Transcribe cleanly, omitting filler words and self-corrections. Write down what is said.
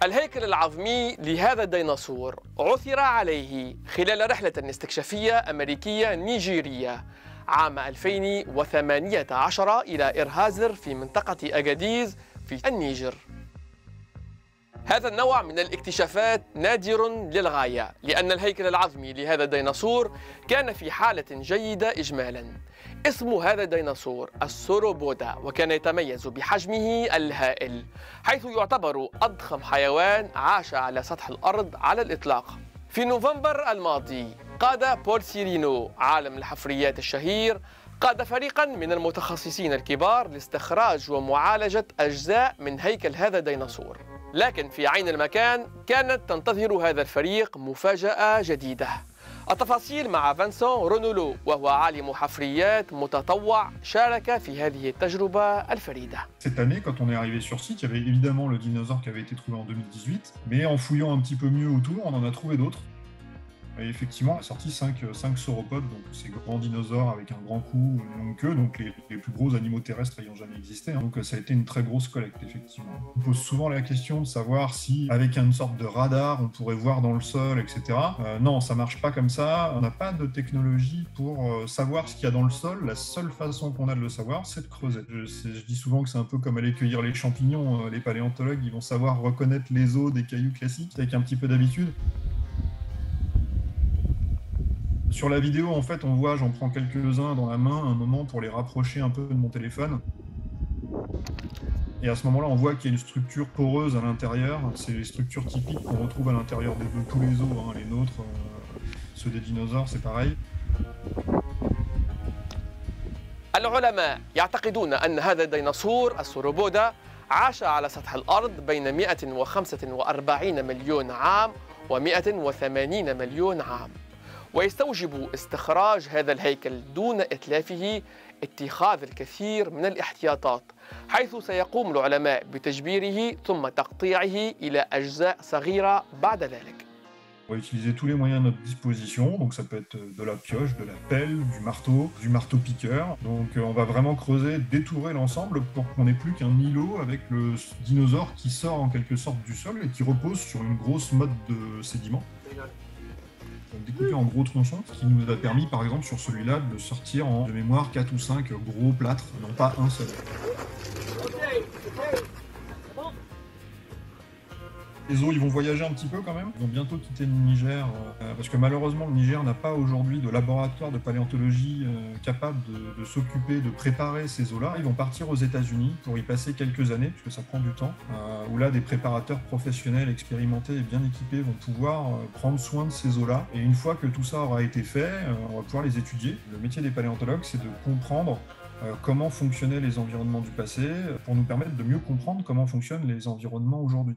الهيكل العظمي لهذا الديناصور عثر عليه خلال رحلة استكشافية أمريكية نيجيرية عام 2018 إلى إرهازر في منطقة أجاديز في النيجر. هذا النوع من الاكتشافات نادر للغاية لأن الهيكل العظمي لهذا الديناصور كان في حالة جيدة إجمالاً. اسم هذا الديناصور السوروبودا، وكان يتميز بحجمه الهائل حيث يعتبر أضخم حيوان عاش على سطح الأرض على الإطلاق. في نوفمبر الماضي قاد بول سيرينو عالم الحفريات الشهير فريقاً من المتخصصين الكبار لاستخراج ومعالجة أجزاء من هيكل هذا الديناصور. لكن في عين المكان كانت تنتظر هذا الفريق مفاجأة جديدة. التفاصيل مع فانسون رونولو، وهو عالم حفريات متطوع شارك في هذه التجربة الفريدة. Cette année, quand on est arrivé sur site, il y avait évidemment le dinosaure qui avait été trouvé en 2018, mais en fouillant un petit peu mieux autour, on en a trouvé d'autres. Et effectivement, on a sorti 5 sauropodes, donc ces grands dinosaures avec un grand cou, une longue queue, donc les plus gros animaux terrestres ayant jamais existé. Donc ça a été une très grosse collecte, effectivement. On pose souvent la question de savoir si, avec une sorte de radar, on pourrait voir dans le sol, etc. Non, ça marche pas comme ça. On n'a pas de technologie pour savoir ce qu'il y a dans le sol. La seule façon qu'on a de le savoir, c'est de creuser. Je dis souvent que c'est un peu comme aller cueillir les champignons. Les paléontologues, ils vont savoir reconnaître les os des cailloux classiques avec un petit peu d'habitude. Sur la vidéo, en fait, on voit, j'en prends quelques-uns dans la main, un moment pour les rapprocher un peu de mon téléphone. Et à ce moment-là, on voit qu'il y a une structure poreuse à l'intérieur. C'est les structures typiques qu'on retrouve à l'intérieur de tous les os, hein, les nôtres, ceux des dinosaures, c'est pareil. العلماء يعتقدون أن هذا الديناصور السوروبودا عاش على سطح الأرض بين 145 مليون عام و 180 مليون عام. ويستوجب استخراج هذا الهيكل دون إتلافه اتخاذ الكثير من الاحتياطات، حيث سيقوم العلماء بتجبيره ثم تقطيعه إلى أجزاء صغيرة بعد ذلك. On va utiliser tous les moyens à notre disposition, donc ça peut être de la pioche, de la pelle, du marteau-piqueur. Donc on va vraiment creuser, détourer l'ensemble pour qu'on n'ait plus qu'un îlot avec le dinosaure qui sort en quelque sorte du sol et qui repose sur une grosse motte de sédiments. Découpé en gros tronçons, ce qui nous a permis par exemple sur celui-là de sortir en de mémoire 4 ou 5 gros plâtres, non pas un seul. Les os, ils vont voyager un petit peu quand même. Ils vont bientôt quitter le Niger, parce que malheureusement, le Niger n'a pas aujourd'hui de laboratoire de paléontologie capable de s'occuper, de préparer ces os-là. Ils vont partir aux États-Unis pour y passer quelques années, puisque ça prend du temps, où là, des préparateurs professionnels, expérimentés et bien équipés vont pouvoir prendre soin de ces os-là. Et une fois que tout ça aura été fait, on va pouvoir les étudier. Le métier des paléontologues, c'est de comprendre comment fonctionnaient les environnements du passé, pour nous permettre de mieux comprendre comment fonctionnent les environnements aujourd'hui.